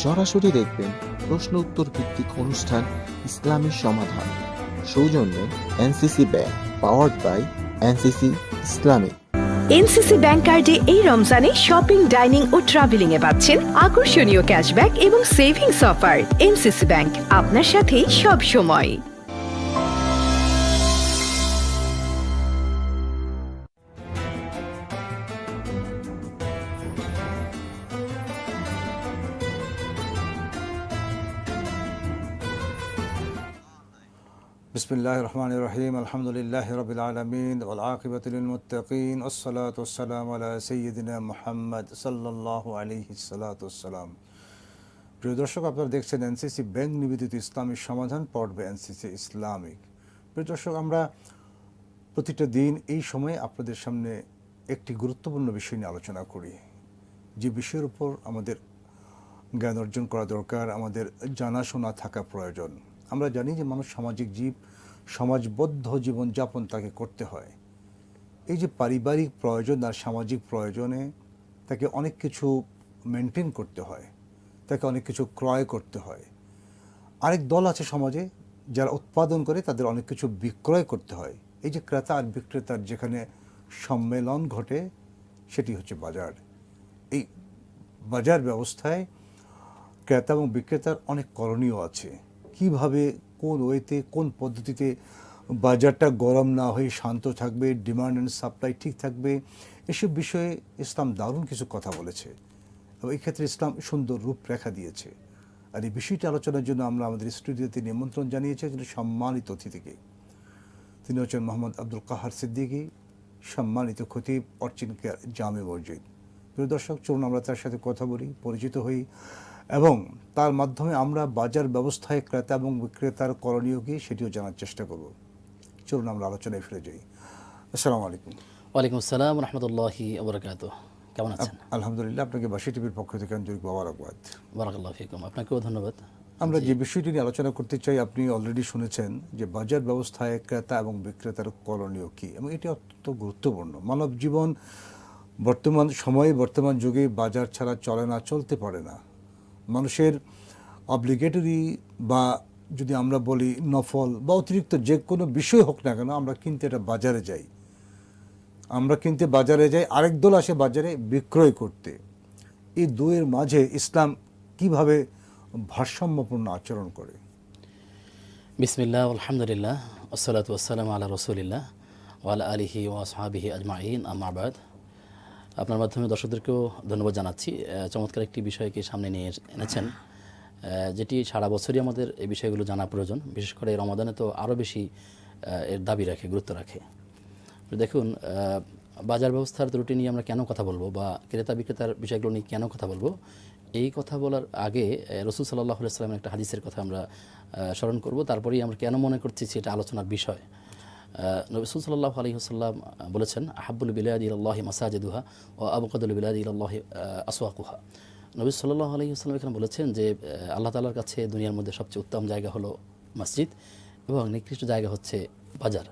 সরাসরি দেখবেন প্রশ্ন উত্তর ভিত্তিক অনুষ্ঠান ইসলামী সমাধান। সৌজন্যে NCC bank, powered by NCC ইসলামী। এনসিসি ব্যাংক কার্ডে এই রমজানে শপিং, ডাইনিং ও ট্রাভেলিং এ পাচ্ছেন আকর্ষণীয় ক্যাশব্যাক এবং সেভিংস অফার। এনসিসি ব্যাংক, আপনার সাথেই সব সময়। বিসমিল্লাহির রহমানির রহিম। আলহামদুলিল্লাহি রাব্বিল আলামিন ওয়াল আকিবাতু লিল মুত্তাকিন ওয়াসসালাতু ওয়াসসালামু আলা সাইয়্যিদিনা মুহাম্মদ সাল্লাল্লাহু আলাইহি ওয়াসাল্লাম। প্রিয় দর্শক, আপনারা দেখছেন এনসিসি ব্যাংক নিবেদিত ইসলামী সমাধান, পড়বে এনসিসি ইসলামিক। প্রিয় দর্শক, আমরা প্রতিটা দিন এই সময়ে আপনাদের সামনে একটি গুরুত্বপূর্ণ বিষয় নিয়ে আলোচনা করি, যে বিষয়ের উপর আমাদের জ্ঞান অর্জন করা দরকার, আমাদের জানাশোনা থাকা প্রয়োজন। আমরা জানি যে মানুষ সামাজিক জীব, সমাজবদ্ধ জীবনযাপন তাকে করতে হয়। এই যে পারিবারিক প্রয়োজন আর সামাজিক প্রয়োজনে তাকে অনেক কিছু মেনটেন করতে হয়, তাকে অনেক কিছু ক্রয় করতে হয়। আরেক দল আছে সমাজে যারা উৎপাদন করে, তাদের অনেক কিছু বিক্রয় করতে হয়। এই যে ক্রেতা আর বিক্রেতার যেখানে সম্মেলন ঘটে, সেটি হচ্ছে বাজার। এই বাজার ব্যবস্থায় ক্রেতা এবং বিক্রেতার অনেক করণীয় আছে। কিভাবে, কোন ওয়েতে, কোন পদ্ধতিতে বাজারটা গরম না হয়ে শান্ত থাকবে, ডিমান্ড অ্যান্ড সাপ্লাই ঠিক থাকবে, এসব বিষয়ে ইসলাম দারুণ কিছু কথা বলেছে এবং এই ক্ষেত্রে ইসলাম সুন্দর রূপরেখা দিয়েছে। আর এই বিষয়টি আলোচনার জন্য আমরা আমাদের স্টুডিওতে নিমন্ত্রণ জানিয়েছি একজন সম্মানিত অতিথিকে। তিনি হচ্ছেন মোহাম্মদ আব্দুল কাহার সিদ্দিকী, সম্মানিত খতিব, অর্চিন কেয়ার জামে মসজিদ। প্রিয় দর্শক, চলুন আমরা তার সাথে কথা বলি, পরিচিত হই এবং তার মাধ্যমে আমরা বাজার ব্যবস্থায় ক্রেতা এবং বিক্রেতার করণীয় কি সেটিও জানার চেষ্টা করব। চলুন আমরা আলোচনায় ফিরে যাই। আসসালামু আলাইকুম। ওয়ালাইকুম আসসালাম রহমতুল্লাহি ওয়া বারাকাতুহু। কেমন আছেন? আলহামদুলিল্লাহ, আপনাকে বাসী টিভির পক্ষ থেকে আন্তরিক মোবারকবাদ। বারাকাল্লাহু ফিকুম। আপনাকেও ধন্যবাদ। আমরা যে বিষয়টি নিয়ে আলোচনা করতে চাই, আপনি অলরেডি শুনেছেন যে বাজার ব্যবস্থায় ক্রেতা এবং বিক্রেতার করণীয় কি, এবং এটি অত্যন্ত গুরুত্বপূর্ণ। মানব জীবন বর্তমান সময়ে, বর্তমান যুগে বাজার ছাড়া চলে না, চলতে পারে না। মানুষের অব্লিগেটরি বা যদি আমরা বলি নফল বা অতিরিক্ত যে কোনো বিষয় হোক না কেন, আমরা কিনতে এটা বাজারে যাই, আরেক দল আসে বাজারে বিক্রয় করতে। এই দুয়ের মাঝে ইসলাম কিভাবে ভারসাম্যপূর্ণ আচরণ করে? বিসমিল্লাহ, আলহামদুলিল্লাহ, আসসালাতু ওয়াসসালামু আলা রাসূলিল্লাহ ওয়া আলা আলিহি ওয়া আসহাবিহি আজমাইন, আম্মা বাদ। আপনার মাধ্যমে দর্শকদেরকেও ধন্যবাদ জানাচ্ছি। চমৎকার একটি বিষয়কে সামনে নিয়ে এনেছেন, যেটি সারা বছরই আমাদের এই বিষয়গুলো জানা প্রয়োজন। বিশেষ করে রমাদানে তো আরও বেশি এর দাবি রাখে, গুরুত্ব রাখে। দেখুন, বাজার ব্যবস্থার ত্রুটি নিয়ে আমরা কেন কথা বলবো বা ক্রেতা বিক্রেতার বিষয়গুলো নিয়ে কেন কথা বলবো, এই কথা বলার আগে রাসূল সাল্লাল্লাহু আলাইহি ওয়াসাল্লামের একটা হাদিসের কথা আমরা স্মরণ করব। তারপরেই আমরা কেন মনে করছি সেটা আলোচনার বিষয়। রাসূল সাল্লাল্লাহু আলাইহি ওয়াসাল্লাম বলেছেন, আহাব্বুল বিলাদি ইলাল্লাহি মাসাজিদুহা ওয়া আবগাদুল বিলাদি ইলাল্লাহি আসওয়াকুহা। নবী সাল্লাল্লাহু আলাইহি ওয়াসাল্লাম এখানে বলেছেন যে আল্লাহ তাআলার কাছে দুনিয়ার মধ্যে সবচেয়ে উত্তম জায়গা হলো মসজিদ এবং নিকৃষ্ট জায়গা হচ্ছে বাজার।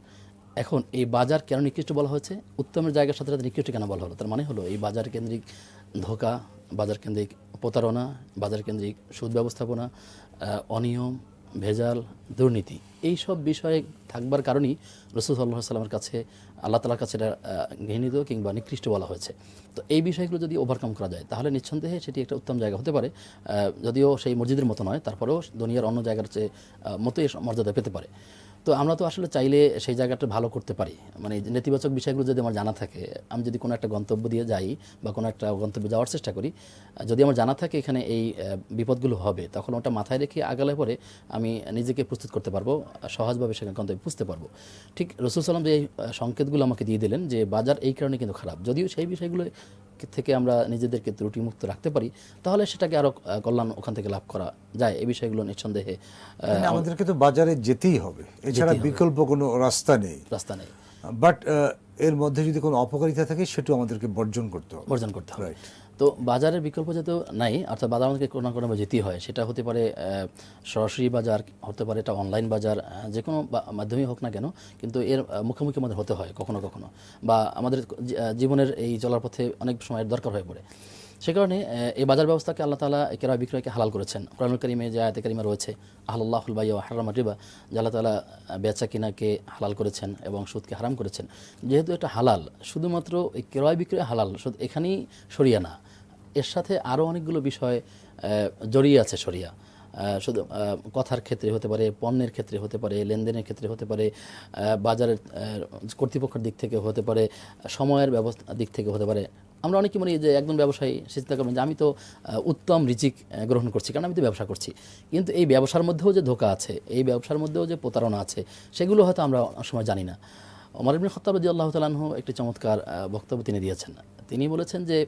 এখন এই বাজার কেন নিকৃষ্ট বলা হয়েছে, উত্তমের জায়গার সাথে সাথে নিকৃষ্ট কেন বলা হলো? তার মানে হলো এই বাজার কেন্দ্রিক ধোঁকা, বাজার কেন্দ্রিক প্রতারণা, বাজার কেন্দ্রিক সুদ ব্যবস্থাপনা, অনিয়ম, ভেজাল, দুর্নীতি, এই সব বিষয়ে থাকবার কারণেই রাসূল সাল্লাল্লাহু আলাইহি ওয়াসাল্লামের কাছে, আল্লাহ তাআলার কাছে এটা ঘৃণিত কিংবা নিকৃষ্ট বলা হয়েছে। তো এই বিষয়গুলো যদি ওভারকাম করা যায় তাহলে নিঃসন্দেহে সেটি একটা উত্তম জায়গা হতে পারে। যদিও সেই মসজিদের মতো নয়, তারপরেও দুনিয়ার অন্য জায়গার চেয়ে মতোই মর্যাদা পেতে পারে। তো আমরা তো আসলে চাইলে সেই জায়গাটা ভালো করতে পারি। মানে নেতিবাচক বিষয়গুলো যদি আমার জানা থাকে, আমি যদি কোনো একটা গন্তব্য দিয়ে যাই বা কোনো একটা গন্তব্যে যাওয়ার চেষ্টা করি, যদি আমার জানা থাকে এখানে এই বিপদগুলো হবে, তখন ওটা মাথায় রেখে আগালে পরে আমি নিজেকে প্রস্তুত করতে পারবো, সহজভাবে সেখানে গন্তব্যে বুঝতে পারবো। ঠিক রাসূল সাল্লাল্লাহু আলাইহি ওয়াসাল্লাম যে সংকেতগুলো আমাকে দিয়ে দিলেন যে বাজার এই কারণে কিন্তু খারাপ, যদিও সেই বিষয়গুলো থেকে আমরা নিজেদেরকে ত্রুটিমুক্ত রাখতে পারি, তাহলে সেটাকে আরও কল্যাণ ওখান থেকে লাভ করা যায়। এই বিষয়গুলো নিঃসন্দেহে আমাদেরকে তো বাজারে যেতেই হবে, এছাড়া বিকল্প কোনো রাস্তা নেই। বাট এর মধ্যে যদি কোনো অপকারিতা থাকে সেটাও আমাদেরকে বর্জন করতে হবে। তো বাজারের বিকল্প যেহেতু নাই, অর্থাৎ বাজার আমাদেরকে কোনো না কোনোভাবে যেতেই হয়। সেটা হতে পারে সরাসরি বাজার, হতে পারে এটা অনলাইন বাজার, যে কোনো মাধ্যমেই হোক না কেন, কিন্তু এর মুখোমুখি আমাদের হতে হয় কখনো কখনো, বা আমাদের জীবনের এই চলার পথে অনেক সময় দরকার হয়ে পড়ে। সে কারণে এই বাজার ব্যবস্থাকে আল্লাহ তাআলা ক্রয় বিক্রয়কে হালাল করেছেন। কোরআনুল কারীমে যে আয়াতে কারিমা রয়েছে, আহলাল্লাহুল বাই'a ওয়া হারামা রিবা, যে আল্লাহ তাআলা বেচা কিনাকে হালাল করেছেন এবং সুদকে হারাম করেছেন। যেহেতু এটা হালাল, শুধুমাত্র এই ক্রয় বিক্রয় হালাল শুধু এখানেই শরিয়া না, এর সাথে আরও অনেকগুলো বিষয় জড়িয়ে আছে শরিয়া। শুধু কথার ক্ষেত্রে হতে পারে, পণ্যের ক্ষেত্রে হতে পারে, লেনদেনের ক্ষেত্রে হতে পারে, বাজারের কর্তৃপক্ষের দিক থেকে হতে পারে, সময়ের ব্যবস্থা দিক থেকে হতে পারে। আমরা অনেকে মনে যে একজন ব্যবসায়ী সে চিন্তা করবেন যে আমি তো উত্তম রিজিক গ্রহণ করছি, কারণ আমি তো ব্যবসা করছি। কিন্তু এই ব্যবসার মধ্যেও যে ধোঁকা আছে, এই ব্যবসার মধ্যেও যে প্রতারণা আছে, সেগুলো হয়তো আমরা অনেক সময় জানি না। ওমর ইবনে খাত্তাব রাদিয়াল্লাহু তাআলা আনহু একটি চমৎকার বক্তব্য তিনি দিয়েছেন। তিনি বলেছেন যে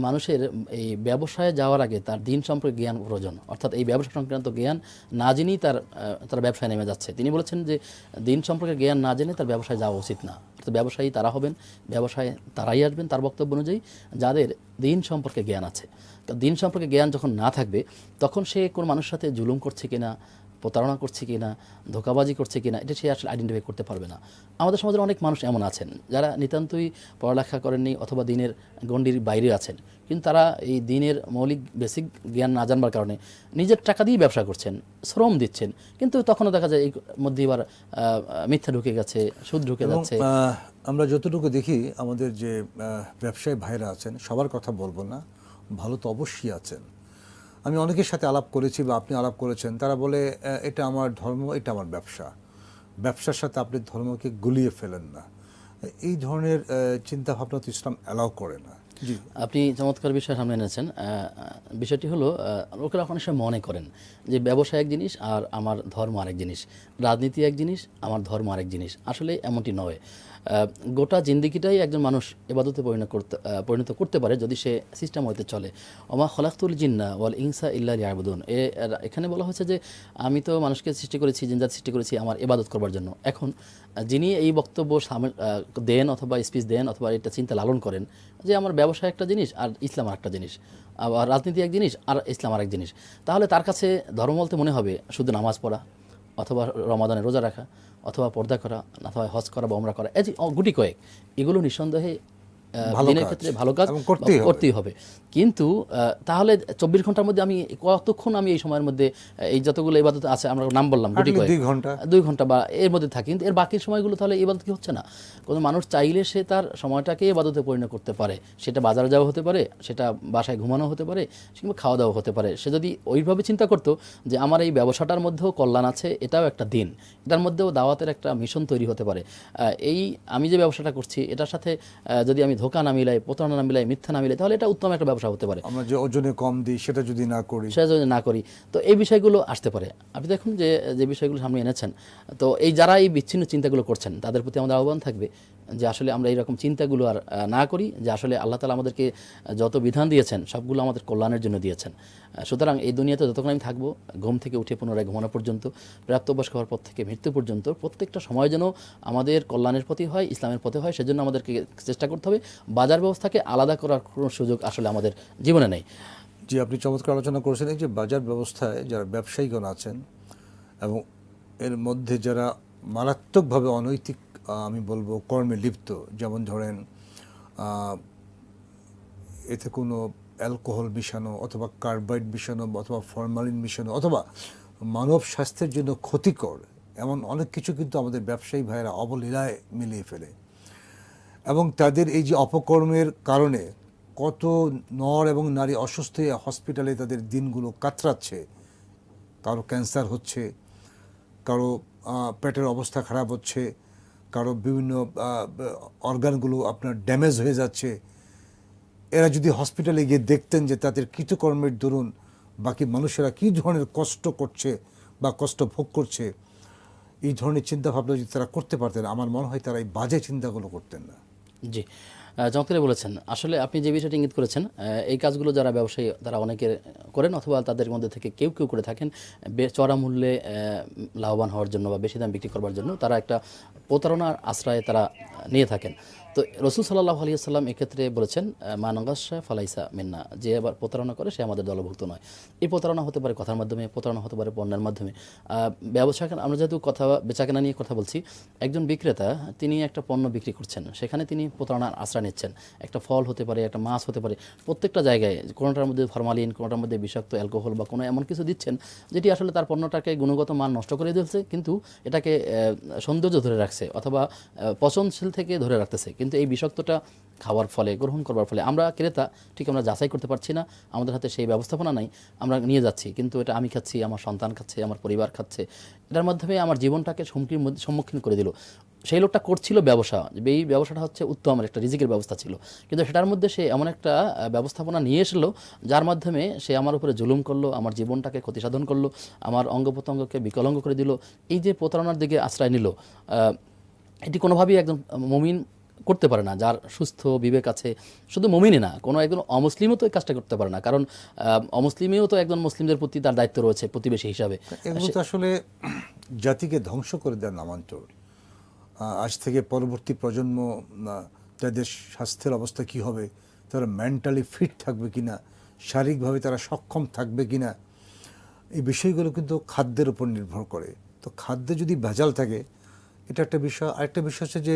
মানুষের এই ব্যবসায় যাওয়ার আগে তার দিন সম্পর্কে জ্ঞান প্রয়োজন, অর্থাৎ এই ব্যবসা সংক্রান্ত জ্ঞান না জেনেই তার ব্যবসায় নেমে যাচ্ছে। তিনি বলেছেন যে দিন সম্পর্কে জ্ঞান না জেনে তার ব্যবসায় যাওয়া উচিত না। অর্থাৎ ব্যবসায়ী তারা হবেন, ব্যবসায় তারাই আসবেন তার বক্তব্য অনুযায়ী যাদের দিন সম্পর্কে জ্ঞান আছে। দিন সম্পর্কে জ্ঞান যখন না থাকবে, তখন সে কোন মানুষের সাথে জুলুম করছে কিনা, প্রতারণা করছে কিনা, ধোঁকাবাজি করছে কিনা, এটা সে আসলে আইডেন্টিফাই করতে পারবে না। আমাদের সমাজের অনেক মানুষ এমন আছেন যারা নিতান্তই পড়ালেখা করেননি অথবা দিনের গণ্ডির বাইরে আছেন, কিন্তু তারা এই দিনের মৌলিক বেসিক জ্ঞান না জানবার কারণে নিজের টাকা দিয়ে ব্যবসা করছেন, শ্রম দিচ্ছেন, কিন্তু তখনও দেখা যায় এই মধ্যে এবার মিথ্যা ঢুকে গেছে, সুদ ঢুকে যাচ্ছে। আমরা যতটুকু দেখি আমাদের যে ব্যবসায়ী ভাইরা আছেন, সবার কথা বলবো না, ভালো তো অবশ্যই আছেন। আমি অনেকের সাথে আলাপ করেছি বা আপনি আলাপ করেছেন, তারা বলে এটা আমার ধর্ম, এটা আমার ব্যবসা, ব্যবসার সাথে আপনি ধর্মকে গুলিয়ে ফেলেন না। এই ধরনের চিন্তা ভাবনা তো ইসলাম অ্যালাউ করে না। জি, আপনি চমৎকার বিষয় সামনে এনেছেন। বিষয়টি হলো লোকেরা অনেক সময় মনে করেন যে ব্যবসা এক জিনিস আর আমার ধর্ম আরেক জিনিস, রাজনীতি এক জিনিস, আমার ধর্ম আরেক জিনিস। আসলে এমনটি নয়। গোটা জিন্দিগিটাই একজন মানুষ ইবাদতে পরিণত করতে পারে যদি সে সিস্টেম হইতে চলে। ওমা খলাকতুল জিন্না ওয়াল ইনসা ইল্লা লিয়াবুদুন, এখানে বলা হয়েছে যে আমি তো মানুষকে সৃষ্টি করেছি, জিনজাত সৃষ্টি করেছি আমার ইবাদত করবার জন্য। এখন যিনি এই বক্তব্য দেন অথবা স্পিচ দেন অথবা এটা চিন্তা লালন করেন যে আমার ব্যবসা একটা জিনিস আর ইসলাম আর একটা জিনিস, আবার রাজনীতি এক জিনিস আর ইসলাম আরেক জিনিস, তাহলে তার কাছে ধর্ম বলতে মনে হবে শুধু নামাজ পড়া অথবা রমাদানে রোজা রাখা অথবা পর্দা করা অথবা হজ করা বা ওমরা করা, এই যে গুটি কয়েক, এগুলো নিঃসন্দেহে দিনের ক্ষেত্রে ভালো কাজ করতেই হবে। কিন্তু তাহলে 24 ঘন্টার মধ্যে আমি কতক্ষণ আমি এই সময়ের মধ্যে এই যতগুলো ইবাদত আছে আমরা নাম বললাম গুটি কয়েক 2 ঘন্টা বা এর মধ্যে থাকি, কিন্তু এর বাকি সময়গুলো তাহলে ইবাদত কি হচ্ছে না? কোনো মানুষ চাইলে সে তার সময়টাকে ইবাদতে পরিণত করতে পারে। সেটা বাজারে যাওয়া হতে পারে, সেটা বাসায় ঘুমানো হতে পারে, কিংবা খাওয়া দাওয়া হতে পারে। সে যদি ওইভাবে চিন্তা করতো যে আমার এই ব্যবসাটার মধ্যেও কল্যাণ আছে, এটাও একটা দিন, এটার মধ্যেও দাওয়াতের একটা মিশন তৈরি হতে পারে। এই আমি যে ব্যবসাটা করছি এটার সাথে যদি আমি ধোঁকা না মিলাই, প্রতারণা না মিলাই, মিথ্যা না মিলাই, তাহলে এটা উত্তম একটা ব্যবসা হতে পারে। আমরা যে ওজনে কম দিই সেটা যদি না করি, তো এই বিষয়গুলো আসতে পারে। আপনি দেখুন যে বিষয়গুলো সামনে এনেছেন, তো এই যারা এই বিচ্ছিন্ন চিন্তাগুলো করছেন তাদের প্রতি আমাদের আহ্বান থাকবে যে আসলে আমরা এইরকম চিন্তাগুলো আর না করি, যে আসলে আল্লাহ তাআলা আমাদেরকে যত বিধান দিয়েছেন সবগুলো আমাদের কল্যাণের জন্য দিয়েছেন। সুতরাং এই দুনিয়াতে যতক্ষণ আমি থাকবো, ঘুম থেকে উঠে পুনরায় ঘুমানো পর্যন্ত, প্রাপ্তবয়স্ক হওয়ার পর থেকে মৃত্যু পর্যন্ত, প্রত্যেকটা সময় যেন আমাদের কল্যাণের প্রতি হয়, ইসলামের পথে হয়, সেজন্য আমাদেরকে চেষ্টা করতে হবে। বাজার ব্যবস্থাকে আলাদা করার কোনো সুযোগ আসলে আমাদের জীবনে নেই। জি, আপনি চমৎকার আলোচনা করেছেন। এই যে বাজার ব্যবস্থায় যারা ব্যবসায়ীগণ আছেন এবং এর মধ্যে যারা মারাত্মকভাবে অনৈতিক আমি বলবো কর্মে লিপ্ত, যেমন ধরেন এতে কোনো অ্যালকোহল মিশানো অথবা কার্বাইড মিশানো অথবা ফরমালিন মিশানো অথবা মানব স্বাস্থ্যের জন্য ক্ষতিকর, এমন অনেক কিছু কিন্তু আমাদের ব্যবসায়ী ভাইয়েরা অবলীলায় মিলিয়ে ফেলে। এবং তাদের এই যে অপকর্মের কারণে কত নর এবং নারী অসুস্থ হয়ে হসপিটালে তাদের দিনগুলো কাতরাচ্ছে। কারো ক্যান্সার হচ্ছে, কারো পেটের অবস্থা খারাপ হচ্ছে, কারো বিভিন্ন অর্গানগুলো আপনার ড্যামেজ হয়ে যাচ্ছে। এরা যদি হসপিটালে গিয়ে দেখতেন যে তাদের কৃতকর্মের দরুন বাকি মানুষেরা কী ধরনের কষ্ট করছে বা কষ্ট ভোগ করছে, এই ধরনের চিন্তাভাবনা যদি তারা করতে পারতেন, আমার মনে হয় তারা এই বাজে চিন্তাগুলো করতেন না। জি, চমৎকার বলেছেন। আসলে আপনি যে বিষয়টি ইঙ্গিত করেছেন, এই কাজগুলো যারা ব্যবসায়ী তারা অনেকে করেন অথবা তাদের মধ্যে থেকে কেউ কেউ করে থাকেন চড়া মূল্যে লাভবান হওয়ার জন্য বা বেশি দাম বিক্রি করবার জন্য, তারা একটা প্রতারণার আশ্রয়ে তারা নিয়ে থাকেন। তো রসুল সাল্লাল্লাহু আলাইহি সাল্লাম এক্ষেত্রে বলেছেন মানাগাসা ফালাইসা মিন্না, যে আবার প্রতারণা করে সে আমাদের দলভুক্ত নয়। এই প্রতারণা হতে পারে কথার মাধ্যমে, প্রতারণা হতে পারে পণ্যের মাধ্যমে। ব্যবসা, আমরা যেহেতু কথা বেচাকেনা নিয়ে কথা বলছি, একজন বিক্রেতা তিনি একটা পণ্য বিক্রি করছেন, সেখানে তিনি প্রতারণার আশ্রয় নিচ্ছেন। একটা ফল হতে পারে, একটা মাছ হতে পারে, প্রত্যেকটা জায়গায় কোনোটার মধ্যে ফরমালিন, কোনোটার মধ্যে বিষাক্ত অ্যালকোহল বা কোনো এমন কিছু দিচ্ছেন যেটি আসলে তার পণ্যটাকে গুণগত মান নষ্ট করে দিচ্ছে, কিন্তু এটাকে সৌন্দর্য ধরে রাখছে অথবা পচনশীল থেকে ধরে রাখতেছে। কিন্তু এই বিষাক্তটা খাওয়ার ফলে, গ্রহণ করবার ফলে আমরা ক্রেতা ঠিক আমরা যাচাই করতে পারছি না, আমাদের হাতে সেই ব্যবস্থাপনা নাই, আমরা নিয়ে যাচ্ছি, কিন্তু এটা আমি খাচ্ছি, আমার সন্তান খাচ্ছে, আমার পরিবার খাচ্ছে, এটার মাধ্যমে আমার জীবনটাকে হুমকির সম্মুখীন করে দিল। সেই লোকটা করছিল ব্যবসা, এই ব্যবসাটা হচ্ছে উত্তম একটা রিজিকের ব্যবস্থা ছিল, কিন্তু সেটার মধ্যে সে এমন একটা ব্যবস্থাপনা নিয়ে এসলো যার মাধ্যমে সে আমার উপরে জুলুম করলো, আমার জীবনটাকে ক্ষতিসাধন করলো, আমার অঙ্গ প্রত্যঙ্গকে বিকলাঙ্গ করে দিল। এই যে প্রতারণার দিকে আশ্রয় নিল, এটি কোনোভাবেই একজন মুমিন করতে পারে না, যার সুস্থ বিবেক আছে। শুধু মুমিনই না, কোনো একজন অমুসলিমও তো এই কাজটা করতে পারে না, কারণ অমুসলিমেও তো একজন মুসলিমদের প্রতি তার দায়িত্ব রয়েছে প্রতিবেশী হিসাবে। এগুলো তো আসলে জাতিকে ধ্বংস করে দেওয়ার নামান্তর। আজ থেকে পরবর্তী প্রজন্ম তাদের স্বাস্থ্যের অবস্থা কি হবে, তারা মেন্টালি ফিট থাকবে কিনা, শারীরিকভাবে তারা সক্ষম থাকবে কিনা, এই বিষয়গুলো কিন্তু খাদ্যের উপর নির্ভর করে। তো খাদ্যে যদি ভেজাল থাকে, এটা একটা বিষয়। আরেকটা বিষয় হচ্ছে যে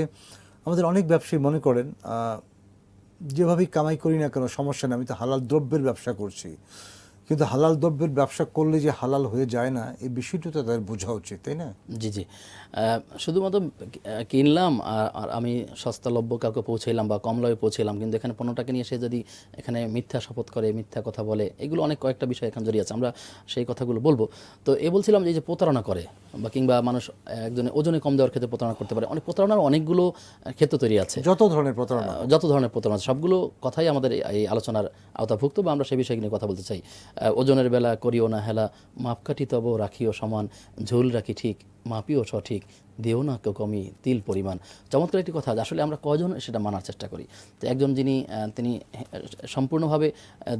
আমাদের অনেক ব্যবসায়ী মনে করেন যেভাবেই কামাই করি না কেন সমস্যা নেই, আমি তো হালাল দ্রব্যের ব্যবসা করছি। কিন্তু হালাল দ্রব্যের ব্যবসা করলে যে হালাল হয়ে যায় না, এই বিষয়টা তো তাদের বোঝা উচিত, তাই না? জি জি, শুধুমাত্র কিনলাম আর আমি সস্তালভ্য কাউকে পৌঁছাইলাম বা কম লাভে পৌঁছাইলাম, কিন্তু এখানে পণ্যটাকে নিয়ে এসে যদি এখানে মিথ্যা শপথ করে, মিথ্যা কথা বলে, এগুলো অনেক কয়েকটা বিষয় এখানে জড়িয়ে আছে, আমরা সেই কথাগুলো বলবো। তো বলছিলাম যে প্রতারণা করে বা কিংবা মানুষ একজনের ওজনে কম দেওয়ার ক্ষেত্রে প্রতারণা করতে পারে, অনেক প্রতারণার অনেকগুলো ক্ষেত্র তৈরি আছে, যত ধরনের প্রতারণা, সবগুলো কথাই আমাদের এই আলোচনার আওতাভুক্ত বা আমরা সেই বিষয় নিয়ে কথা বলতে চাই। ওজনের বেলা করিও না হেলা, মাপকাঠি তব রাখিও সমান, ঝোল রাখি ঠিক, মাপিও সঠিক, দিও না কেউ কমি তিল পরিমাণ। চমৎকার একটি কথা, আসলে আমরা কয়জন সেটা মানার চেষ্টা করি। তো একজন যিনি তিনি সম্পূর্ণভাবে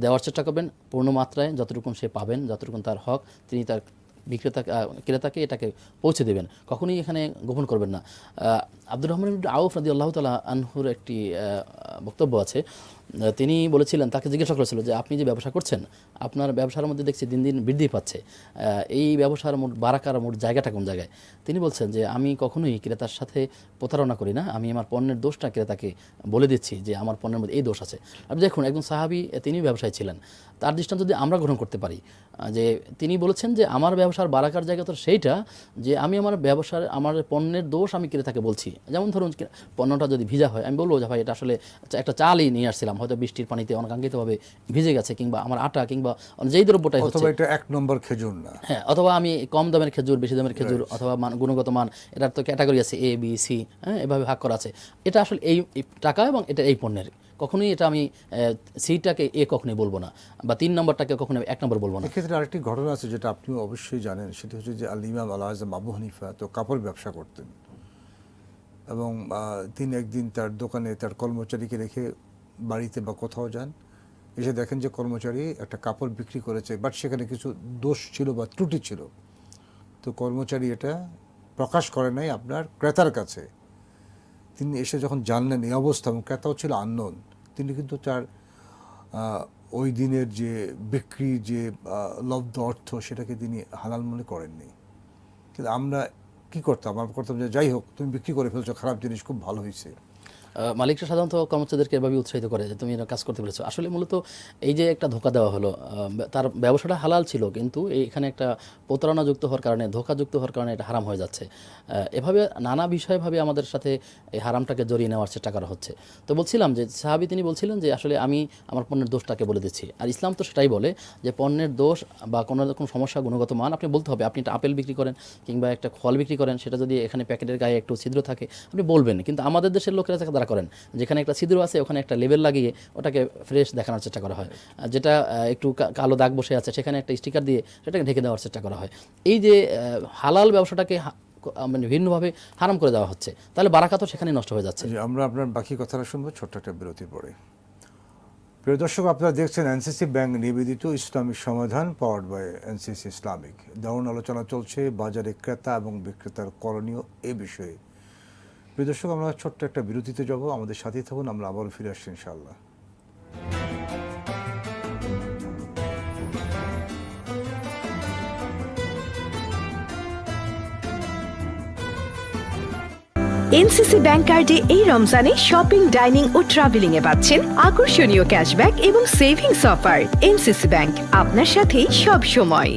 দেওয়ার চেষ্টা করবেন, পূর্ণ মাত্রায় যতটুকুন সে পাবেন, যতটুকুন তার হক, তিনি তার ক্রেতাকে এটাকে পৌঁছে দেবেন, কখনোই এখানে গোপন করবেন না। আব্দুর রহমান আউফ রাদিয়াল্লাহু তাআলা আনহুর একটি বক্তব্য আছে, তিনি বলেছিলেন, তাকে জিজ্ঞাসা করেছিল যে আপনি যে ব্যবসা করছেন, আপনার ব্যবসার মধ্যে দেখছি দিন দিন বৃদ্ধি পাচ্ছে, এই ব্যবসার মোট বারাকার মোট জায়গাটা কোন জায়গায়? তিনি বলছেন যে আমি কখনোই ক্রেতার সাথে প্রতারণা করি না, আমি আমার পণ্যের দোষটা ক্রেতাকে বলে দিচ্ছি যে আমার পণ্যের মধ্যে এই দোষ আছে। আপনি দেখুন, একজন সাহাবী, তিনি ব্যবসায়ী ছিলেন, তার দৃষ্টান্ত যদি আমরা গ্রহণ করতে পারি, যে তিনি বলেছেন যে আমার ব্যবসার বারাকার জায়গা তো সেইটা যে আমি আমার ব্যবসার, আমার পণ্যের দোষ আমি ক্রেতাকে বলছি। যেমন ধরুন, পণ্যটা যদি ভিজা হয়, আমি বলবো যে ভাই এটা আসলে একটা চালই নিয়ে আসছিলাম, হয়তো বৃষ্টির পানিতে অনাকাঙ্ক্ষিতভাবে ভিজে গেছে, কিংবা আমার আটা কিংবা যেই দ্রব্যটাই হচ্ছে, অথবা এটা এক নম্বর খেজুর না, হ্যাঁ, অথবা আমি কম দামের খেজুর, বেশি দামের খেজুর, অথবা গুণগত মান, এটার তো ক্যাটাগরি আছে A B C, হ্যাঁ, এভাবে ভাগ করা আছে। এটা আসলে এই টাকা এবং এটা এই পণ্যের, কখনোই এটা আমি সিটাকে এ কখনোই বলবো না, বা 3 নম্বরটাকে কখনোই 1 নম্বর বলবো না। এক্ষেত্রে আরেকটি ঘটনা আছে যেটা আপনিও অবশ্যই জানেন, সেটা হচ্ছে যে আল ইমাম আল আযম আবু হানিফা তো কাপড় ব্যবসা করতেন, এবং তিনি একদিন তার দোকানে তার কর্মচারীকে রেখে বাড়িতে বা কোথাও যান, এসে দেখেন যে কর্মচারী একটা কাপড় বিক্রি করেছে, বাট সেখানে কিছু দোষ ছিল বা ত্রুটি ছিল। তো কর্মচারী এটা প্রকাশ করে নাই আপনার ক্রেতার কাছে। তিনি এসে যখন জানলেন এই অবস্থা, এবং ক্রেতাও ছিল আননোন, তিনি কিন্তু তার ওই দিনের যে বিক্রি যে লব্ধ অর্থ, সেটাকে তিনি হালাল মনে করেননি। কিন্তু আমরা কি করতাম? আমরা করতাম যে যাই হোক, তুমি বিক্রি করে ফেলছো, খারাপ জিনিস, খুব ভালো হয়েছে। মালিকরা সাধারণত কর্মচারীদেরকে এভাবে উৎসাহিত করে যে তুমি এটা কাজ করতে পেরেছো। আসলে মূলত এই যে একটা ধোকা দেওয়া হলো, তার ব্যবসাটা হালাল ছিল, কিন্তু এখানে একটা প্রতারণাযুক্ত হওয়ার কারণে, ধোকাযুক্ত হওয়ার কারণে এটা হারাম হয়ে যাচ্ছে। এভাবে নানা বিষয়ভাবে আমাদের সাথে এই হারামটাকে জড়িয়ে নেওয়ার চেষ্টা করা হচ্ছে। তো বলছিলাম যে সাহাবী তিনি বলছিলেন যে আসলে আমি আমার পণ্যের দোষটাকে বলে দিচ্ছি, আর ইসলাম তো সেটাই বলে যে পণ্যের দোষ বা কোনো রকম সমস্যা, গুণগত মান আপনি বলতে হবে। আপনি একটা আপেল বিক্রি করেন কিংবা একটা ফল বিক্রি করেন, সেটা যদি এখানে প্যাকেটের গায়ে একটু ছিদ্র থাকে আপনি বলবেন, কিন্তু আমাদের দেশের লোকেরা তারা করেন, যেখানে একটা ছিদ্র আছে ওখানে একটা লেবেল লাগিয়ে ওটাকে ফ্রেশ দেখানোর চেষ্টা করা হয়, যেটা একটু কালো দাগ বসে আছে সেখানে একটা স্টিকার দিয়ে সেটাকে ঢেকে দেওয়ার চেষ্টা করা হয়। এই যে হালাল ব্যবসাটাকে মানে ভিন্নভাবে হারাম করে দেওয়া হচ্ছে, তাহলে বারাকাত সেখানে নষ্ট হয়ে যাচ্ছে। আমরা আপনার বাকি কথাটা শুনবো ছোট্ট একটা বিরতির পরে। প্রিয় দর্শক, আপনারা দেখছেন এনসিসি ব্যাংক নিবেদিত ইসলামিক সমাধান, পাওয়ার্ড বাই এনসিসি ইসলামিক। দারুণ আলোচনা চলছে বাজারে ক্রেতা এবং বিক্রেতার করণীয় এ বিষয়ে। প্রিয় দর্শক, আমরা ছোট্ট একটা বিরতিতে যাব, আমাদের সাথেই থাকুন, আমরা আবারও ফিরে আসছি ইনশাআল্লাহ। এনসিসি ব্যাংক কার্ডে এই রমজানে শপিং, ডাইনিং ও ট্রাভেলিং এ পাচ্ছেন আকর্ষণীয় ক্যাশব্যাক এবং সেভিংস অফার। এনসিসি ব্যাংক আপনার সাথেই সব সময়।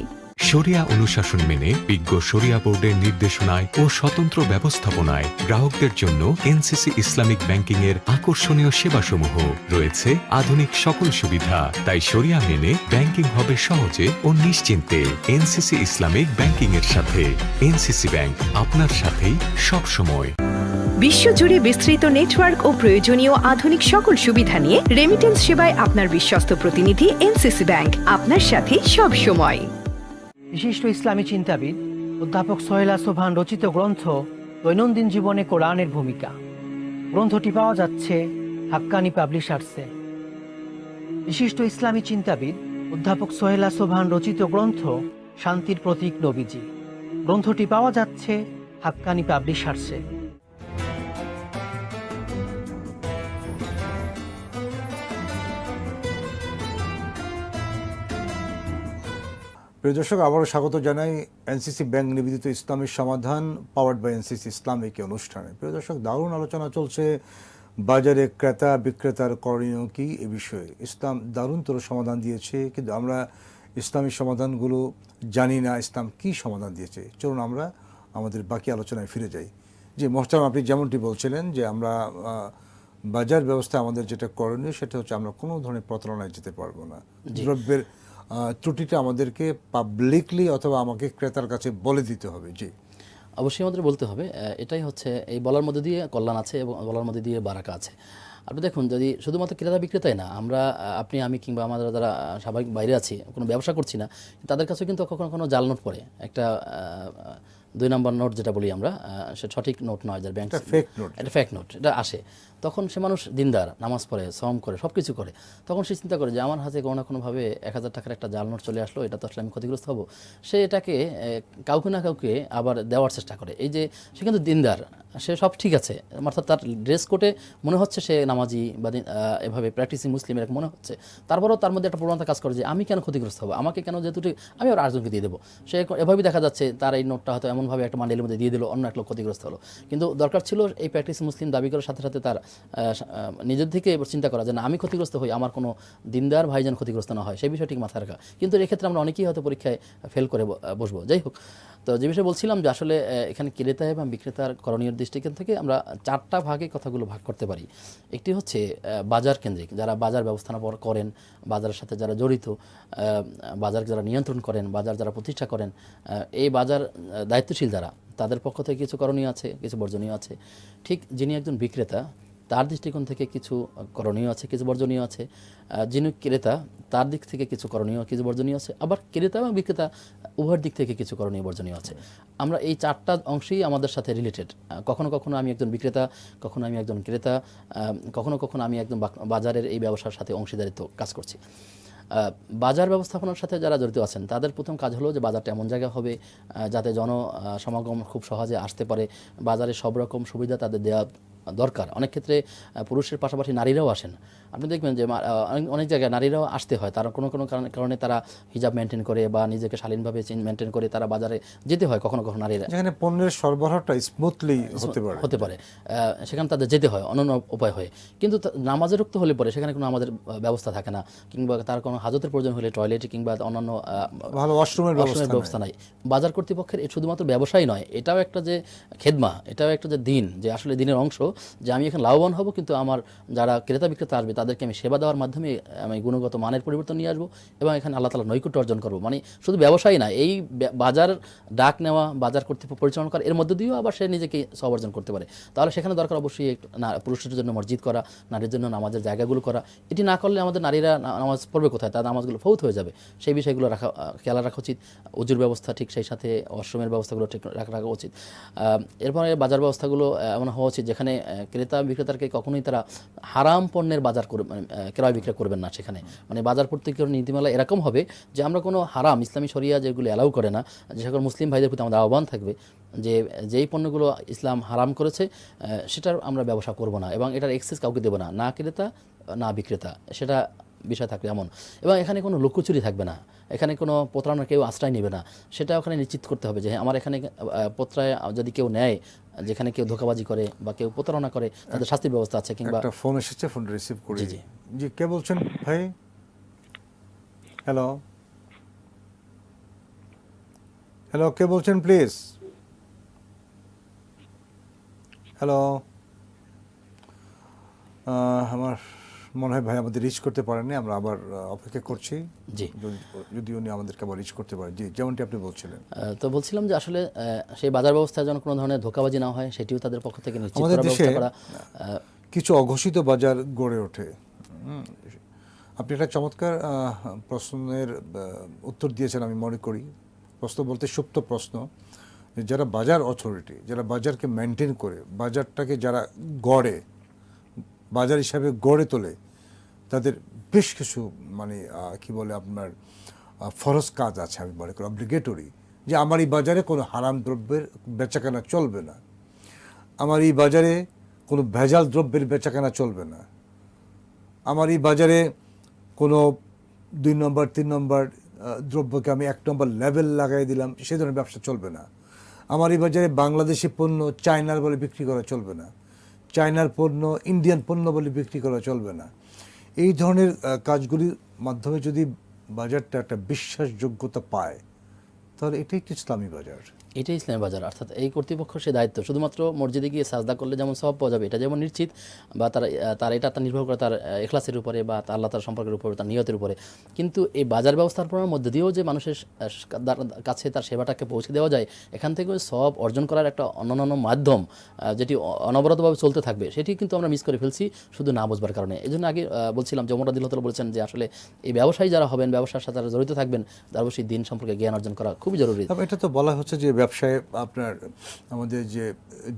শরিয়া অনুশাসন মেনে বিজ্ঞ শরিয়া বোর্ডের নির্দেশনায় ও স্বতন্ত্র ব্যবস্থাপনায় গ্রাহকদের জন্য এনসিসি ইসলামিক ব্যাংকিং এর আকর্ষণীয় সেবাসমূহ রয়েছে। আধুনিক সকল সুবিধা, তাই শরিয়া মেনে ব্যাংকিং হবে সহজে ও নিশ্চিন্তে। এনসিসি ইসলামিক ব্যাংকিং এর সাথে। এনসিসি ব্যাংক আপনার সাথেই সব সময়। বিশ্বজুড়ে বিস্তৃত নেটওয়ার্ক ও প্রয়োজনীয় আধুনিক সকল সুবিধা নিয়ে রেমিটেন্স সেবায় আপনার বিশ্বস্ত প্রতিনিধি এনসিসি ব্যাংক আপনার সাথে সব সময়। বিশিষ্ট ইসলামী চিন্তাবিদ অধ্যাপক সোহেলা সোভান রচিত গ্রন্থ দৈনন্দিন জীবনে কোরআনের ভূমিকা। গ্রন্থটি পাওয়া যাচ্ছে হাক্কানি পাবলিশার্সে। বিশিষ্ট ইসলামী চিন্তাবিদ অধ্যাপক সোহেলা সোভান রচিত গ্রন্থ শান্তির প্রতীক নবীজি। গ্রন্থটি পাওয়া যাচ্ছে হাক্কানি পাবলিশার্সে। প্রিয় দর্শক, আবারও স্বাগত জানাই এনসিসি ব্যাংক নিবেদিত ইসলামের সমাধান পাওয়ার্ড বাই এনসিসি ইসলামিক অনুষ্ঠানে। প্রিয় দর্শক, দারুণ আলোচনা চলছে বাজারে ক্রেতা বিক্রেতার করণীয় কি এ বিষয়ে। ইসলাম দারুণতর সমাধান দিয়েছে, কিন্তু আমরা ইসলামী সমাধানগুলো জানি না ইসলাম কি সমাধান দিয়েছে। চলুন আমরা আমাদের বাকি আলোচনায় ফিরে যাই। যে মোহতারাম, আপনি যেমনটি বলছিলেন যে আমরা বাজার ব্যবস্থায় আমাদের যেটা করণীয় সেটা হচ্ছে আমরা কোনো ধরনের প্রতারণায় যেতে পারবো না। দ্রব্যের ত্রুটিটা আমাদেরকে পাবলিকলি অথবা আমাকে ক্রেতার কাছে বলে দিতে হবে। জি, অবশ্যই আমাদের বলতে হবে। এটাই হচ্ছে এই বলার মধ্যে দিয়ে কল্যাণ আছে এবং বলার মধ্যে দিয়ে বারাকা আছে। আপনি দেখুন, যদি শুধুমাত্র ক্রেতা বিক্রেতাই না, আমরা আপনি আমি কিংবা আমাদের যারা স্বাভাবিক বাইরে আছি, কোনো ব্যবসা করছি না, তাদের কাছেও কিন্তু কখনো কোনো জাল নোট পড়ে, একটা 2 নম্বর নোট যেটা বলি আমরা, সে সঠিক নোট নয়, যার ব্যাংক ফেক নোট, এটা ফেক নোট, এটা আসে। তখন সে মানুষ দিনদার, নামাজ পড়ে, শ্রম করে, সব কিছু করে, তখন সে চিন্তা করে যে আমার হাতে কোনো না কোনোভাবে 1000 টাকার একটা জাল নোট চলে আসলো, এটা তো আসলে আমি ক্ষতিগ্রস্ত হব। সে এটাকে কাউকে না কাউকে আবার দেওয়ার চেষ্টা করে। এই যে সে কিন্তু দিনদার, সে সব ঠিক আছে, অর্থাৎ তার ড্রেস কোডে মনে হচ্ছে সে নামাজি বা এভাবে প্র্যাকটিসিং মুসলিম এরকম মনে হচ্ছে, তারপরেও তার মধ্যে একটা প্রবণতা কাজ করে যে আমি কেন ক্ষতিগ্রস্ত হবো, আমাকে কেন, যেহেতু আমি আর আরেকজনকে দিয়ে দেবো। সে এভাবেই দেখা যাচ্ছে তার এই নোটটা হয়তো এমনভাবে একটা মান্ডেলের মধ্যে দিয়ে দিল, অন্য এক লোক ক্ষতিগ্রস্ত হলো। কিন্তু দরকার ছিল এই প্র্যাকটিসিং মুসলিম দাবি করার সাথে সাথে তার নিজের থেকে এবার চিন্তা করা যে না, আমি ক্ষতিগ্রস্ত হই, আমার কোনো দিনদার ভাইজান ক্ষতিগ্রস্ত না হয়, সেই বিষয়টি মাথায় রাখা। কিন্তু এক্ষেত্রে আমরা অনেকেই হয়তো পরীক্ষায় ফেল করে বসবো। যাই হোক, তো যে বিষয়ে বলছিলাম যে আসলে এখানে ক্রেতা এবং বিক্রেতার করণীয় দৃষ্টিকোণ থেকে আমরা 4টা ভাগে কথাগুলো ভাগ করতে পারি। একটি হচ্ছে বাজার কেন্দ্রিক, যারা বাজার ব্যবস্থাপনা করেন, বাজারের সাথে যারা জড়িত, বাজার যারা নিয়ন্ত্রণ করেন, বাজার যারা প্রতিষ্ঠা করেন, এই বাজার দায়িত্বশীল যারা, তাদের পক্ষ থেকে কিছু করণীয় আছে, কিছু বর্জনীয় আছে। ঠিক যিনি একজন বিক্রেতা, তার দৃষ্টিকোণ থেকে কিছু করণীয় আছে, কিছু বর্জনীয় আছে। যিনি ক্রেতা, তার দিক থেকে কিছু করণীয়, কিছু বর্জনীয় আছে। আবার ক্রেতা এবং বিক্রেতা উভয়ের দিক থেকে কিছু করণীয়, বর্জনীয় আছে। আমরা এই 4টা অংশেই আমাদের সাথে রিলেটেড। কখনো কখনো আমি একজন বিক্রেতা, কখনো আমি একজন ক্রেতা, কখনো কখনো আমি একজন বাজারের এই ব্যবসার সাথে অংশীদারিত্ব কাজ করছি। বাজার ব্যবস্থাপনার সাথে যারা জড়িত আছেন, তাদের প্রথম কাজ হলো যে বাজারটা এমন জায়গা হবে যাতে জনসমাগম খুব সহজে আসতে পারে, বাজারে সব রকম সুবিধা তাদের দেওয়া দরকার। অনেক ক্ষেত্রে পুরুষের পাশাপাশি নারীরাও আসেন। আপনি দেখবেন যে অনেক জায়গায় নারীরাও আসতে হয়, তারা কোনো কোনো কারণে তারা হিজাব মেনটেন করে বা নিজেকে শালীনভাবে মেনটেন করে তারা বাজারে যেতে হয়। কখনো কখনো নারীরা, যেখানে পণ্যের সরবরাহটা স্মুথলি হতে পারে, সেখানে তাদের যেতে হয় অনন্য উপায় হয়ে। কিন্তু নামাজে রুখতে হলে পরে সেখানে কোনো আমাদের ব্যবস্থা থাকে না, কিংবা তার কোনো হাজতের প্রয়োজন হলে টয়লেট কিংবা অন্যান্য ভালো ওয়াশরুমের ব্যবস্থা নাই। বাজার কর্তৃপক্ষের শুধুমাত্র ব্যবসায় নয়, এটাও একটা যে খেদমা, এটাও একটা যে দিন, যে আসলে দিনের অংশ, যে আমি এখানে লাভবান হব, কিন্তু আমার যারা ক্রেতা বিক্রেতা আসবে তাদেরকে আমি সেবা দেওয়ার মাধ্যমে আমি গুণগত মানের পরিবর্তন নিয়ে আসবো এবং এখানে আল্লাহ তাআলা নৈকট্য অর্জন করবো। মানে শুধু ব্যবসায়ী না, এই বাজার ডাক নেওয়া, বাজার কর্তৃপক্ষ পরিচালনা করা, এর মধ্যে দিয়েও আবার সে নিজেকে সব অর্জন করতে পারে। তাহলে সেখানে দরকার অবশ্যই পুরুষের জন্য মসজিদ করা, নারীর জন্য নামাজের জায়গাগুলো করা। এটি না করলে আমাদের নারীরা নামাজ পড়বে কোথায়, তার নামাজগুলো ফৌত হয়ে যাবে। সেই বিষয়গুলো খেয়াল রাখা উচিত। উজুর ব্যবস্থা ঠিক, সেই সাথে ওয়াশরুমের ব্যবস্থাগুলো ঠিক রাখা উচিত। এরপরে বাজার ব্যবস্থাগুলো এমন হওয়া উচিত যেখানে ক্রেতা বিক্রেতাকে কখনোই তারা হারাম পণ্যের বাজার করবে, মানে ক্রয় বিক্রয় করবেন না সেখানে। মানে বাজার প্রত্যেকের নীতিমালা এরকম হবে যে আমরা কোনো হারাম, ইসলামী শরিয়া যেগুলো অ্যালাউ করে না, যে সকল মুসলিম ভাইদের প্রতি আমাদের আহ্বান থাকবে যে যেই পণ্যগুলো ইসলাম হারাম করেছে সেটার আমরা ব্যবসা করব না, এবং এটার এক্সেস কাউকে দেবো না, না ক্রেতা না বিক্রেতা, সেটা বিষয় থাকবে এমন। এবং এখানে কোনো লুকোচুরি থাকবে না, এখানে কোনো প্রতারণা কেউ আশ্রয় নেবে না, সেটা ওখানে নিশ্চিত করতে হবে যে হ্যাঁ আমার এখানে প্রত্রায় যদি কেউ নেয়, যেখানে কেউ ধোঁকাবাজি করে বা কেউ প্রতারণা করে তাদের শাস্তির ব্যবস্থা আছে। কিংবা একটা ফোন এসেছে, ফোন রিসিভ করি। জি, জি। জি, কে বলছেন ভাই? হ্যালো, হ্যালো, কে বলছেন প্লিজ? হ্যালো, আমার মনে হয় ভাই আমাদের রিচ করতে পারেননি, আমরা আবার অপেক্ষা করছি জি। যদি উনি আমাদেরকে আবার রিচ করতে পারেন। জি, যেমনটি আপনি বলছিলেন। তো বলছিলাম যে আসলে সেই বাজার ব্যবস্থায় যেন কোনো ধরনের ধোঁকাবাজি না হয়, সেটিও তাদের পক্ষ থেকে নিশ্চিত আমাদের করার দেশে ব্যবস্থা করা। কিছু অঘোষিত বাজার গড়ে ওঠে। আপনি একটা চমৎকার প্রশ্নের উত্তর দিয়েছেন আমি মনে করি। প্রশ্ন বলতে সুপ্ত প্রশ্ন, যে যারা বাজার অথরিটি, যারা বাজারকে মেনটেন করে, বাজারটাকে যারা গড়ে, বাজার হিসাবে গড়ে তোলে, তাদের বেশ কিছু মানে কি বলে আপনার ফরজ কাজ আছে আমি মনে করি, অব্লিগেটরি, যে আমার এই বাজারে কোনো হারাম দ্রব্যের বেচাকেনা চলবে না, আমার এই বাজারে কোনো ভেজাল দ্রব্যের বেচাকেনা চলবে না, আমার এই বাজারে কোনো 2 নম্বর 3 নম্বর দ্রব্যকে আমি 1 নম্বর লেভেল লাগাই দিলাম, সে ধরনের ব্যবসা চলবে না। আমার এই বাজারে বাংলাদেশি পণ্য চায়নার বলে বিক্রি করা চলবে না, চায়নার পণ্য ইন্ডিয়ান পণ্য বলে বিক্রি করা চলবে না। এই ধরনের কাজগুলির মাধ্যমে যদি বাজারটা একটা বিশ্বাসযোগ্যতা পায়, তাহলে এটাই একটি ইসলামী বাজার। এটাই ইসলামী বাজার। অর্থাৎ এই কর্তৃপক্ষ সে দায়িত্ব, শুধুমাত্র মসজিদে গিয়ে সাজদা করলে যেমন সওয়াব পাওয়া যাবে এটা যেমন নিশ্চিত, বা তার এটা তার নির্ভর করে তার ইখলাসের উপরে বা তার আল্লাহ তার সম্পর্কের উপরে, তার নিয়তের উপরে। কিন্তু এই বাজার ব্যবস্থাপনার মধ্যে দিয়েও যে মানুষের কাছে তার সেবাটাকে পৌঁছে দেওয়া যায়, এখান থেকে সওয়াব অর্জন করার একটা অন্যান্য মাধ্যম যেটি অনবরতভাবে চলতে থাকবে, সেটি কিন্তু আমরা মিস করে ফেলছি শুধু না বুঝবার কারণে। এই জন্য আগে বলছিলাম যে ওমর রাদিয়াল্লাহু তাআলা বলেছেন যে আসলে এই ব্যবসায়ী যারা হবেন, ব্যবসার সাথে যারা জড়িত থাকবেন, তার অবশ্যই দিন সম্পর্কে জ্ঞান অর্জন করা খুবই জরুরি। এটা তো বলা হচ্ছে যে ব্যবসায় আপনার আমাদের যে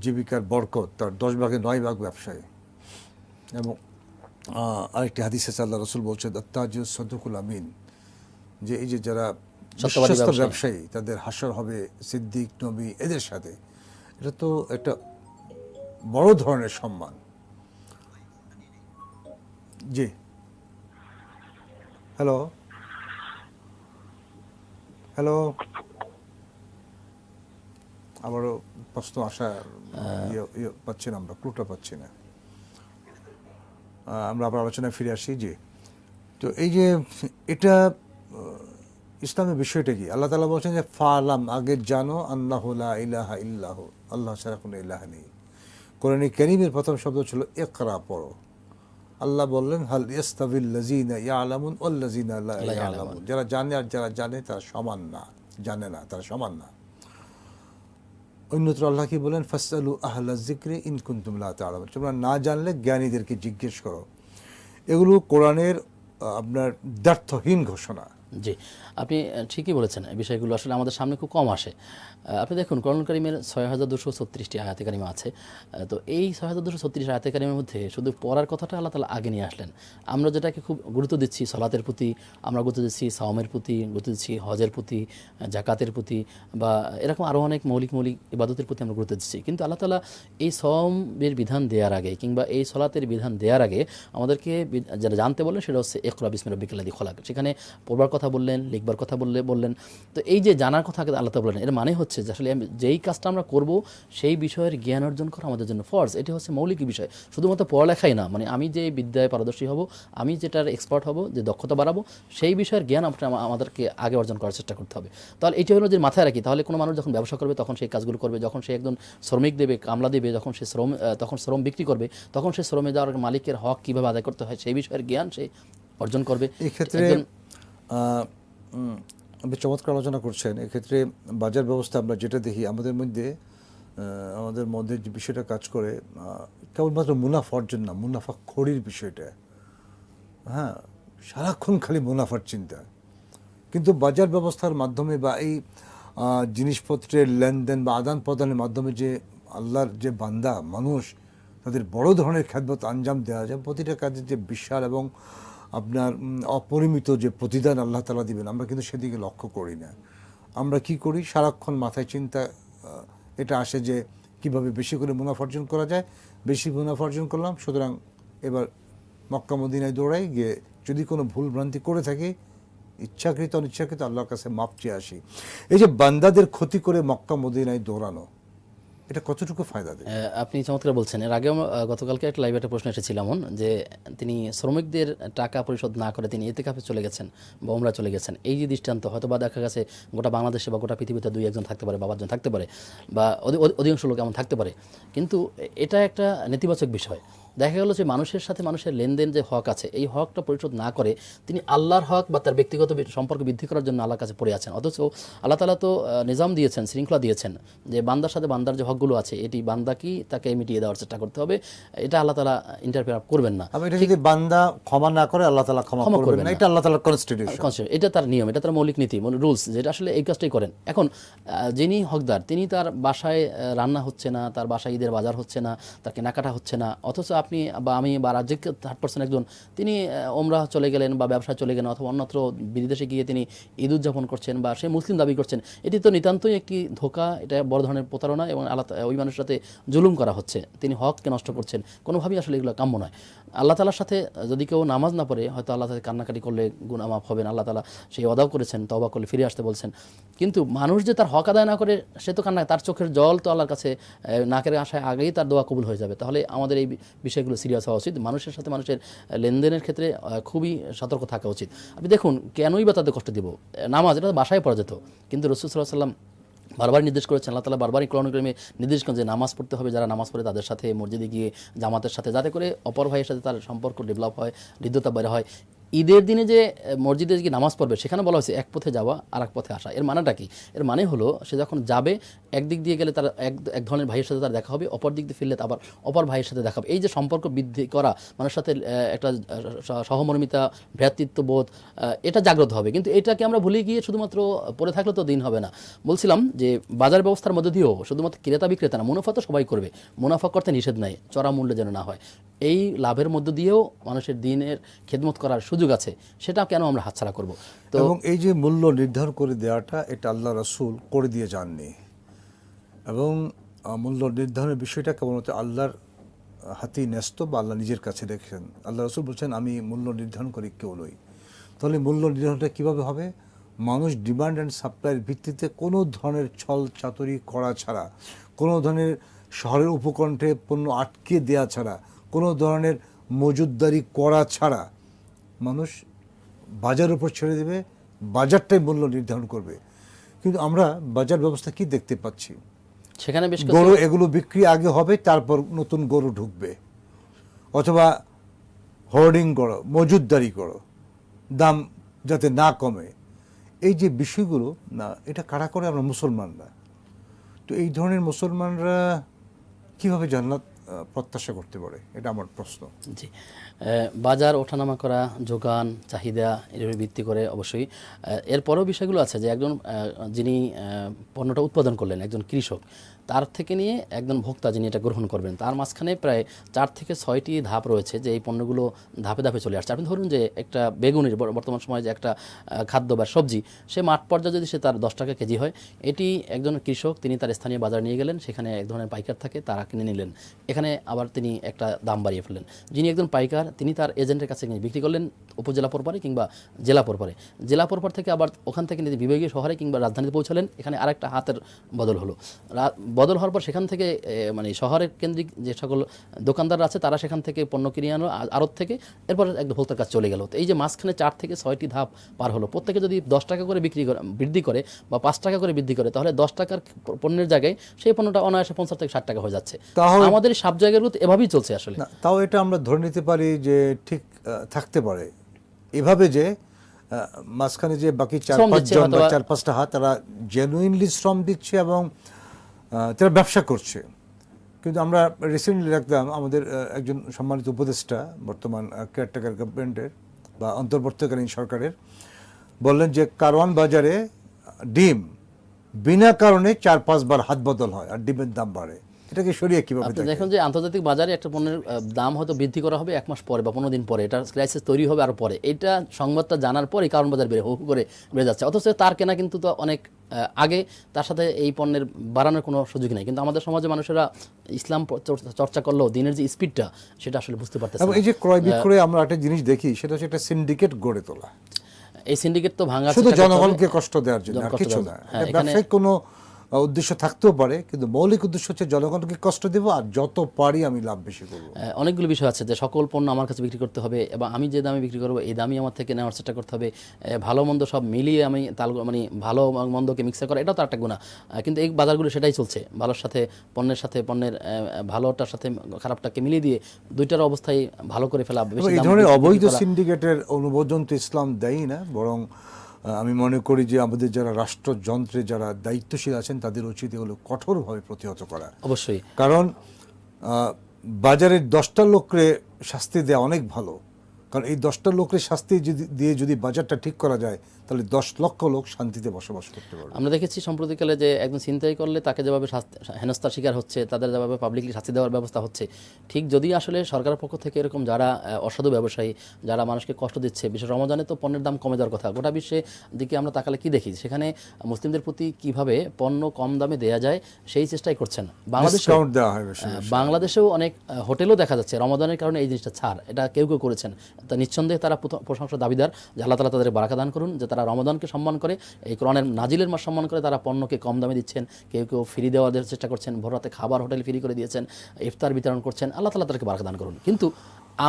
জীবিকার বরকত তার 10 ভাগে 9 ভাগ ব্যবসায়। এবং আরেকটি হাদিসে আল্লাহ রাসূল বলছেন আত-তাজির সাদুকুল আমিন, যে এই যে যারা বিশ্বস্ত ব্যবসায়ী তাদের হাসর হবে সিদ্দিক নবী এদের সাথে। এটা তো একটা বড় ধরনের সম্মান। জি, হ্যালো, হ্যালো, আবারও প্রশ্ন আসা পাচ্ছি না, আমরা ক্লুটা পাচ্ছি না। আমরা আবার আলোচনায় ফিরে আসি। যে তো এই যে এটা ইসলামের বিষয়টা কি, আল্লাহ তাআলা বলছেন যে ফালাম, আগে জানো, আন্নাহু লা ইলাহা ইল্লাহু, আল্লাহ ছাড়া কোনো ইলাহা নেই। কোরআনে কারীমের প্রথম শব্দ ছিল ইকরা, পড়ো। আল্লাহ বললেন হাল ইয়াস্তাবিল লাযিনা ইয়ালামুন ওয়াল লাযিনা লা ইয়ালামুন, যারা জানে আর যারা জানে তারা সমান না, জানে না তারা সমান না। অন্যত্র আল্লাহ কি বলেন, ফাসআলু আহলা যিকরি ইন কুনতুম লা তা'লামুন, তোমরা না জানলে জ্ঞানীদেরকে জিজ্ঞেস করো। এগুলো কোরআনের আপনার দ্ব্যর্থহীন ঘোষণা। জি, আপনি ঠিকই বলেছেন। এই বিষয়গুলো আসলে আমাদের সামনে খুব কম আসে। আপনি দেখুন কোরআন কারীমের ৬২৩৬টি আয়াতে কারিমা আছে। তো এই ৬২৩৬ আয়াতে কারিমের মধ্যে শুধু পড়ার কথাটা আল্লাহ তাআলা আগে নিয়ে আসলেন। আমরা যেটাকে খুব গুরুত্ব দিচ্ছি সলাতের প্রতি, আমরা গুরুত্ব দিচ্ছি সাওমের প্রতি, গুরুত্ব দিচ্ছি হজের প্রতি, জাকাতের প্রতি, বা এরকম আরও অনেক মৌলিক ইবাদতের প্রতি আমরা গুরুত্ব দিচ্ছি। কিন্তু আল্লাহ তাআলা এই সওমের বিধান দেওয়ার আগে কিংবা এই সলাতের বিধান দেওয়ার আগে আমাদেরকে যারা জানতে বললেন সেটা হচ্ছে ইকরা বিসমি রাব্বিকাল লাযী খলাক। সেখানে পড়বার কথা বললেন, লিখবার কথা বললেন। তো এই যে জানার কথা আল্লাহ তাআলা বললেন, এর মানে হচ্ছে যে আসলে যেই কাজটা আমরা করব সেই বিষয়ের জ্ঞান অর্জন করা আমাদের জন্য ফরজ। এটি হচ্ছে মৌলিক বিষয়, শুধুমাত্র পড়ালেখাই না। মানে আমি যে বিদ্যায় পারদর্শী হব, আমি যেটার এক্সপার্ট হব, যে দক্ষতা বাড়াবো, সেই বিষয়ের জ্ঞান আমাদেরকে আগে অর্জন করার চেষ্টা করতে হবে। তাহলে এটি হলো যে মাথায় রাখি, তাহলে কোনো মানুষ যখন ব্যবসা করবে তখন সেই কাজগুলো করবে, যখন সে একজন শ্রমিক দেবে, কামলা দেবে, যখন সে শ্রম বিক্রি করবে, তখন সে শ্রমে যাওয়ার মালিকের হক কীভাবে আদায় করতে হয় সেই বিষয়ের জ্ঞান সে অর্জন করবে। এক্ষেত্রে আপনি চমৎকার আলোচনা করছেন। এক্ষেত্রে বাজার ব্যবস্থা আমরা যেটা দেখি আমাদের মধ্যে যে বিষয়টা কাজ করে, কেবলমাত্র মুনাফা অর্জন না, মুনাফা খড়ির বিষয়টা। হ্যাঁ, সারাক্ষণ খালি মুনাফার চিন্তা। কিন্তু বাজার ব্যবস্থার মাধ্যমে বা এই জিনিসপত্রের লেনদেন বা আদান প্রদানের মাধ্যমে যে আল্লাহর যে বান্দা মানুষ তাদের বড় ধরনের খেদমত আঞ্জাম দেওয়া যায়, প্রতিটা কাজের যে বিশাল এবং আপনার অপরিমিত যে প্রতিদান আল্লাহ তাআলা দিবেন, আমরা কিন্তু সেদিকে লক্ষ্য করি না। আমরা কি করি, সারাক্ষণ মাথায় চিন্তা এটা আসে যে কিভাবে বেশি করে মুনাফা অর্জন করা যায়, বেশি মুনাফা অর্জন করলাম, সুতরাং এবার মক্কা মদিনায় দৌড়াই, গিয়ে যদি কোনো ভুল ভ্রান্তি করে থাকি ইচ্ছাকৃত অনিচ্ছাকৃত আল্লাহর কাছে মাপ চেয়ে আসি। এই যে বান্দাদের ক্ষতি করে মক্কা মদিনায় দৌড়ানো, এটা কতটুকু ফায়দা দেয়? আপনি চমৎকার বলছেন। এর আগেও গতকালকে একটা লাইভে একটা প্রশ্ন এসেছিল এমন যে তিনি শ্রমিকদের টাকা পরিশোধ না করে তিনি ইতিকাফে চলে গেছেন বা ওমরা চলে গেছেন। এই যে দৃষ্টান্ত হয়তো বা দেখা গেছে গোটা বাংলাদেশে বা গোটা পৃথিবীতে 2-1 থাকতে পারে বা 5 জন থাকতে পারে বা অধিকাংশ লোক এমন থাকতে পারে, কিন্তু এটা একটা নেতিবাচক বিষয়। দেখা গেল যে মানুষের সাথে মানুষের লেনদেন যে হক আছে, এই হকটা পরিশোধ না করে তিনি আল্লাহর হক বা তার ব্যক্তিগত সম্পর্ক বৃদ্ধি করার জন্য আল্লাহর কাছে পড়ে আছেন। অথচ আল্লাহ তাআলা তো নিজাম দিয়েছেন, শৃঙ্খলা দিয়েছেন যে বান্দার সাথে বান্দার যে হকগুলো আছে এটি বান্দাকেই তাকে মিটিয়ে দেওয়ার চেষ্টা করতে হবে, এটা আল্লাহ তাআলা ইন্টারফেয়ার করবেন না। এটা যদি বান্দা ক্ষমা না করে আল্লাহ তাআলা ক্ষমা করবেন না, এটা আল্লাহ তাআলার কনস্টিটিউশন, এটা তার নিয়ম, এটা তার মৌলিক নীতি, রুলস, যেটা আসলে এই কাজটাই করেন। এখন যিনি হকদার তিনি তার বাসায় রান্না হচ্ছে না, তার বাসায় ঈদের বাজার হচ্ছে না, তার কেনাকাটা হচ্ছে না, অথচ আপনি বা আমি বা রাজ্যের থার্ড পার্সন একজন তিনি ওমরাহ চলে গেলেন বা ব্যবসায় চলে গেলেন অথবা অন্যত্র বিদেশে গিয়ে তিনি ঈদ উদযাপন করছেন বা সে মুসলিম দাবি করছেন, এটি তো নিতান্তই একটি ধোঁকা, এটা বড় ধরনের প্রতারণা এবং ওই মানুষের সাথে জুলুম করা হচ্ছে, তিনি হককে নষ্ট করছেন। কোনোভাবেই আসলে এগুলো কাম্য নয়। আল্লাহ তাআলার সাথে যদি কেউ নামাজ না পড়ে হয়তো আল্লাহ তাআলা কান্নাকাটি করলে গুনাহ মাফ হবেন, আল্লাহ তাআলা সেই ওয়াদাও করেছেন, তওবা করলে ফিরে আসতে বলছেন। কিন্তু মানুষ যে তার হক আদায় না করে সে তো কান্না, তার চোখের জল তো আল্লাহর কাছে নাকের আশায় আগেই তার দোয়া কবুল হয়ে যাবে। তাহলে আমাদের এই বিষয়গুলো সিরিয়াস হওয়া উচিত। মানুষের সাথে মানুষের লেনদেনের ক্ষেত্রে খুবই সতর্ক থাকা উচিত। আপনি দেখুন কেনই বা তাদের কষ্ট দিব, নামাজ এটা বাসায় পড়া যেত, কিন্তু রাসূল সাল্লাল্লাহু আলাইহি ওয়াসাল্লাম বারবার নির্দেশ করেছেন, আল্লাহ তাআলা বারবারই কোরআন কারীমে নির্দেশ করেন যে নামাজ পড়তে হবে, যারা নামাজ পড়ে তাদের সাথে মসজিদে গিয়ে জামাতের সাথে, যাতে করে অপর ভাইয়ের সাথে তার সম্পর্ক ডেভেলপ হয়, হৃদ্যতা বেড়ে হয়। ঈদের দিনে যে মসজিদে গিয়ে নামাজ পড়বে সেখানে বলা হয়েছে এক পথে যাওয়া আর এক পথে আসা। এর মানেটা কি? এর মানে হলো সে যখন যাবে একদিক দিয়ে গেলে তার এক ধরনের ভাইয়ের সাথে তার দেখা হবে, অপর দিক দিয়ে ফিরলে আবার অপর ভাইয়ের সাথে দেখা হবে। এই যে সম্পর্ক বৃদ্ধি করা, মানুষের সাথে একটা সহমর্মিতা, ভ্রাতৃত্ববোধ, এটা জাগ্রত হবে। কিন্তু এটাকে আমরা ভুলে গিয়ে শুধুমাত্র পড়ে থাকলে তো দিন হবে না। বলছিলাম যে বাজার ব্যবস্থার মধ্যে দিয়েও শুধুমাত্র ক্রেতা বিক্রেতা না, মুনাফা তো সবাই করবে, মুনাফা করতে নিষেধ নাই, চড়া মূল্যে যেন না হয়। এই লাভের মধ্য দিয়েও মানুষের দিনের খেদমত করার সুযোগ আছে, সেটা কেন আমরা হাতছাড়া করব? তো এবং এই যে মূল্য নির্ধারণ করে দেওয়াটা, এটা আল্লাহ রাসূল করে দিয়ে যাননি, এবং মূল্য নির্ধারণের বিষয়টা কেবলমাত্র আল্লাহর হাতেই ন্যস্ত বা আল্লাহ নিজের কাছে রেখেছেন। আল্লাহ রাসূল বলছেন আমি মূল্য নির্ধারণ করি কেউ নই। তাহলে মূল্য নির্ধারণটা কীভাবে হবে? মানুষ ডিমান্ড অ্যান্ড সাপ্লাইয়ের ভিত্তিতে কোনো ধরনের ছল চাতুরি করা ছাড়া, কোনো ধরনের শহরের উপকণ্ঠে পণ্য আটকে দেওয়া ছাড়া, কোনো ধরনের মজুতদারি করা ছাড়া মানুষ বাজারের উপর ছেড়ে দেবে, বাজারটাই মূল্য নির্ধারণ করবে। কিন্তু আমরা বাজার ব্যবস্থা কি দেখতে পাচ্ছি? সেখানে বেশ গরু এগুলো বিক্রি আগে হবে, তারপর নতুন গরু ঢুকবে, অথবা হোর্ডিং করো, মজুতদারি করো, দাম যাতে না কমে। এই যে বিষয়গুলো না, এটা কারা করে? আমরা মুসলমানরা। তো এই ধরনের মুসলমানরা কিভাবে জান্নাত প্রত্যাশা করতে পারে? এটা আমার প্রশ্ন। জি, বাজার ওঠানামা করা, যোগান চাহিদা এর উপর ভিত্তি করে অবশ্যই। এরপরেও বিষয়গুলো আছে যে একজন যিনি পণ্যটা উৎপাদন করলেন, একজন কৃষক, তার থেকে নিয়ে একজন ভোক্তা যিনি এটা গ্রহণ করবেন, তার মাঝখানে প্রায় 4 থেকে 6টি ধাপ রয়েছে যে এই পণ্যগুলো ধাপে ধাপে চলে আসছে। আপনি ধরুন যে একটা বেগুনের বর্তমান সময়ে যে একটা খাদ্য বা সবজি, সে মাঠ পর্যায়ে যদি সে তার 10 টাকা কেজি হয়, এটি একজন কৃষক তিনি তার স্থানীয় বাজার নিয়ে গেলেন, সেখানে এক ধরনের পাইকার থাকে, তারা কিনে নিলেন, এখানে আবার তিনি একটা দাম বাড়িয়ে ফেললেন। যিনি একজন পাইকার তিনি তার এজেন্টের কাছে নিয়ে বিক্রি করলেন উপজেলা পরপারে কিংবা জেলা পরপারে, জেলা পরপার থেকে আবার ওখান থেকে নিয়ে বিভাগীয় শহরে কিংবা রাজধানীতে পৌঁছালেন, এখানে আরেকটা হাতের বদল হলো। বদল হওয়ার পর সেখান থেকে মানে শহরের কেন্দ্রিক যে সকল দোকানদার আছে তারা সেখান থেকে পণ্য কিনে আনো আড়ত থেকে, এরপর একদম ভোক্তার কাছে চলে গেল। তো এই যে মাঝখানে 4 থেকে 6টি ধাপ পার হলো। প্রত্যেকে যদি 10 টাকা করে বৃদ্ধি করে বা 5 টাকা করে বৃদ্ধি করে, তাহলে 10 টাকার পণ্যের জায়গায় সেই পণ্যটা অনায়াসে 50 থেকে 60 টাকা হয়ে যাচ্ছে। আমাদের সব জায়গাগুলো এভাবেই চলছে আসলে। তাও এটা আমরা ধরে নিতে পারি যে ঠিক থাকতে পারে এভাবে যে মাঝখানে যে বাকি 4-5 জন বা 4-5টা হাত তারা জেনুইনলি শ্রম দিচ্ছে এবং তারা ব্যবসা করছে। কিন্তু আমরা রিসেন্টলি দেখলাম আমাদের একজন সম্মানিত উপদেষ্টা বর্তমান কেয়ারটেকার গভর্নমেন্টের বা অন্তর্বর্তীকালীন সরকারের বললেন যে কারওয়ান বাজারে ডিম বিনা কারণে 4-5 বার হাত বদল হয় আর ডিমের দাম বাড়ে। এটাকে সরিয়ে কিভাবে আপনি দেখেন? দেখুন যে আন্তর্জাতিক বাজারে একটা পণ্যের দাম হয়তো বৃদ্ধি করা হবে 1 মাস পরে বা 15 দিন পরে, এটা ক্রাইসিস তৈরি হবে আরও পরে, এটা সংবাদটা জানার পরেই কারণ বাজার বেড়ে হু হু করে বেড়ে যাচ্ছে, অথচ তার কেনা কিন্তু তো অনেক আগে, তার সাথে এই পণ্যের বাড়ানোর কোনো সুযোগ নেই। কিন্তু আমাদের সমাজে মানুষেরা ইসলাম চর্চা করলেও দিনের যে স্পিডটা সেটা আসলে বুঝতে পারতেছে এবং না। এই যে ক্রয় বিক্রয়ে আমরা একটা জিনিস দেখি, সেটা হচ্ছে একটা সিন্ডিকেট গড়ে তোলা, এই সিন্ডিকেট তো ভাঙা শুধু জনগণকে কষ্ট দেওয়ার জন্য, আর কষ্ট কিছু দেওয়ার না। জন্য। হ্যাঁ, এটা ব্যবসায়িক কোনো উদ্দেশ্য থাকতেও পারে, কিন্তু মৌলিক উদ্দেশ্য হচ্ছে জনগণকে কষ্ট দেবো আর যত পারি আমি লাভ বেশি করবো। অনেকগুলো বিষয় আছে যে সকল পণ্য আমার কাছে বিক্রি করতে হবে এবং আমি যে দামে বিক্রি করবো এই দামই আমার থেকে নেওয়ার চেষ্টা করতে হবে, ভালো মন্দ সব মিলিয়ে আমি মানে ভালো মন্দকে মিক্সার করা, এটাও তো একটা গুণা। কিন্তু এই বাজারগুলো সেটাই চলছে, ভালোর সাথে পণ্যের ভালোটার সাথে খারাপটাকে মিলিয়ে দিয়ে দুইটার অবস্থায় ভালো করে ফেলা। এবং এই ধরনের অবৈধ সিন্ডিকেটের অনুমোদন তো ইসলাম দেয়ই না, বরং আমি মনে করি যে আমাদের যারা রাষ্ট্রযন্ত্রে যারা দায়িত্বশীল আছেন তাদের উচিত এগুলো কঠোরভাবে প্রতিহত করা। অবশ্যই, কারণ বাজারের 10টা লোকরে শাস্তি দেওয়া অনেক ভালো, কারণ এই 10টা লোকের শাস্তি দিয়ে যদি বাজারটা ঠিক করা যায় তাহলে 10 লক্ষ লোক শান্তিতে বসবাস করতে পারবে। আমরা দেখেছি সম্প্রতিকালে যে একজন ছিনতাই করলে তাকে যেভাবে হেনস্থার শিকার হচ্ছে, তাদের যেভাবে পাবলিকলি শাস্তি দেওয়ার ব্যবস্থা হচ্ছে, ঠিক যদি আসলে সরকারের পক্ষ থেকে এরকম যারা অসাধু ব্যবসায়ী, যারা মানুষকে কষ্ট দিচ্ছে, বিশেষ রমজানে তো পণ্যের দাম কমে যাওয়ার কথা, গোটা বিশ্বে দিকে আমরা তাকালে কি দেখি, সেখানে মুসলিমদের প্রতি কিভাবে পণ্য কম দামে দেওয়া যায় সেই চেষ্টাই করছেন। ডিসকাউন্ট দেওয়া হয় বেশি। বাংলাদেশেও অনেক হোটেলও দেখা যাচ্ছে রমাদানের কারণে এই জিনিসটা ছাড়, এটা কেউ কেউ করেছেন, তা নিঃসন্দেহে তারা প্রশংসা দাবিদার যে আল্লাহ তাআলা তাদের বারাকা দান করুন, যে তারা রমাদানকে সম্মান করে, এই কোরআনের নাজিলের মাস সম্মান করে তারা পণ্যকে কম দামে দিচ্ছেন, কেউ কেউ ফ্রি দেওয়ার চেষ্টা করছেন, ভোররাতে খাবার হোটেল ফ্রি করে দিয়েছেন, ইফতার বিতরণ করছেন, আল্লাহ তাআলা তাদেরকে বারাকা দান করুন। কিন্তু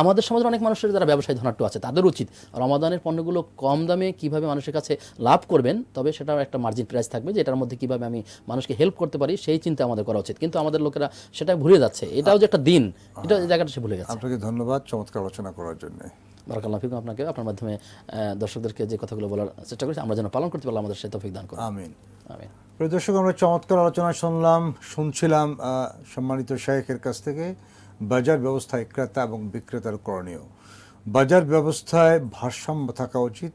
আমাদের সমাজের অনেক মানুষের যারা ব্যবসায়ী ধনাঢ্য আছে তাদের উচিত রমাদানের পণ্যগুলো কম দামে কিভাবে মানুষের কাছে লাভ করবেন, তবে সেটাও একটা মার্জিন প্রাইস থাকবে যে এটার মধ্যে কিভাবে আমি মানুষকে হেল্প করতে পারি সেই চিন্তা আমাদের করা উচিত। কিন্তু আমাদের লোকেরা সেটা ভুলে যাচ্ছে, এটাও যে একটা দিন, এটা জায়গাটা সে ভুলে গেছে। আপনাকে ধন্যবাদ চমৎকার আলোচনা করার জন্য। বারাকাল্লাহু ফিকুম। আপনাকে আপনার মাধ্যমে দর্শকদেরকে যে কথাগুলো বলার চেষ্টা করেছি আমরা যেন পালন করতে পারলাম, আমাদের সে তৌফিক দান করুন। আমিন। আমিন। প্রিয় দর্শক, আমরা চমৎকার আলোচনা শুনছিলাম সম্মানিত শায়েখের কাছ থেকে বাজার ব্যবস্থায় ক্রেতা এবং বিক্রেতার করণীয়। বাজার ব্যবস্থায় ভারসাম্য থাকা উচিত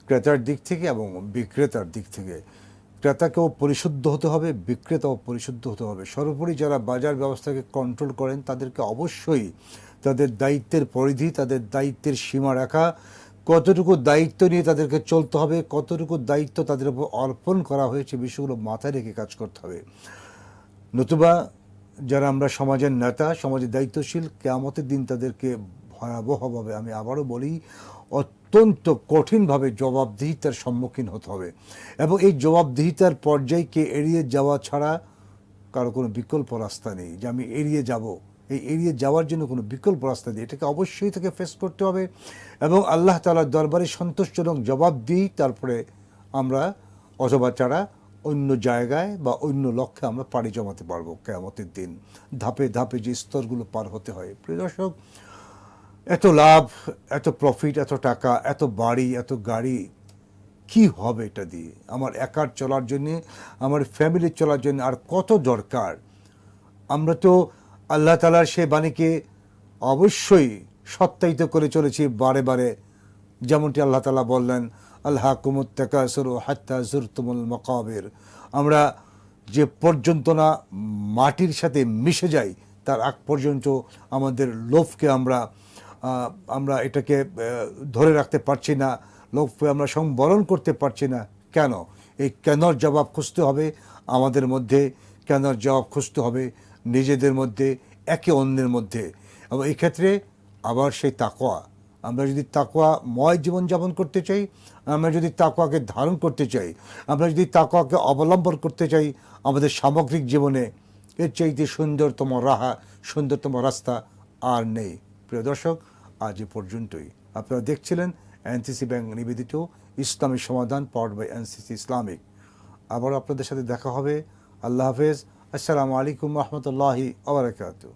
ক্রেতার দিক থেকে এবং বিক্রেতার দিক থেকে। ক্রেতাকেও পরিশুদ্ধ হতে হবে, বিক্রেতাও পরিশুদ্ধ হতে হবে। সর্বোপরি যারা বাজার ব্যবস্থাকে কন্ট্রোল করেন তাদেরকে অবশ্যই তাদের দায়িত্বের পরিধি, তাদের দায়িত্বের সীমা রাখা, কতটুকু দায়িত্ব নিয়ে তাদেরকে চলতে হবে, কতটুকু দায়িত্ব তাদের উপর অর্পণ করা হয়েছে, বিষয়গুলো মাথায় রেখে কাজ করতে হবে। নতুবা যারা আমরা সমাজের নেতা, সমাজের দায়িত্বশীল, কিয়ামতের দিন তাদেরকে ভয়াবহভাবে, আমি আবারও বলি, অত্যন্ত কঠিনভাবে জবাবদিহিতার সম্মুখীন হতে হবে। এবং এই জবাবদিহিতার পর্যায়কে এড়িয়ে যাওয়া ছাড়া কারো কোনো বিকল্প রাস্তা নেই যে আমি এড়িয়ে যাব। এই এড়িয়ে যাওয়ার জন্য কোনো বিকল্প রাস্তা নেই, এটাকে অবশ্যই তাকে ফেস করতে হবে এবং আল্লাহ তাআলার দরবারে সন্তোষজনক জবাব দিই, তারপরে আমরা অথবা ছাড়া অন্য জায়গায় বা অন্য লক্ষ্যে আমরা পাড়ি জমাতে পারবো কিয়ামতের দিন। ধাপে ধাপে যে স্তরগুলো পার হতে হয়। প্রিয় দর্শক, এত লাভ, এত প্রফিট, এত টাকা, এত বাড়ি, এত গাড়ি, কি হবে এটা দিয়ে? আমার একার চলার জন্যে, আমার ফ্যামিলির চলার জন্য আর কত দরকার? আমরা তো আল্লাহ তাআলার সেই বাণীকে অবশ্যই সত্যায়িত করে চলেছি বারে বারে। যেমনটি আল্লাহ তাআলা বললেন, আলহাকুমুত তাকাসুরু হাত্তা যুরতুমুল মাকাবির। আমরা যে পর্যন্ত না মাটির সাথে মিশে যাই তার আগ পর্যন্ত আমাদের লোভকে আমরা এটাকে ধরে রাখতে পারছি না, লোভকে আমরা সংবরণ করতে পারছি না। কেন? এই কেনর জবাব খুঁজতে হবে আমাদের মধ্যে, কেনর জবাব খুঁজতে হবে নিজেদের মধ্যে, একে অন্যের মধ্যে। এবং এই ক্ষেত্রে আবার সেই তাকওয়া, আমরা যদি তাকওয়াময় জীবনযাপন করতে চাই, আমরা যদি তাকওয়াকে ধারণ করতে চাই, আমরা যদি তাকওয়াকে অবলম্বন করতে চাই আমাদের সামগ্রিক জীবনে, এর চাইতে সুন্দরতম রাস্তা আর নেই। প্রিয় দর্শক, আজ এ পর্যন্তই। আপনারা দেখছিলেন এনসিসি ব্যাংক নিবেদিত ইসলামী সমাধান, পাওয়ার্ড বাই এনসিসি ইসলামিক। আবার আপনাদের সাথে দেখা হবে। আল্লাহ হাফেজ। আসসালামু আলাইকুম রহমতুল্লাহি ওয়া বারাকাতুহু।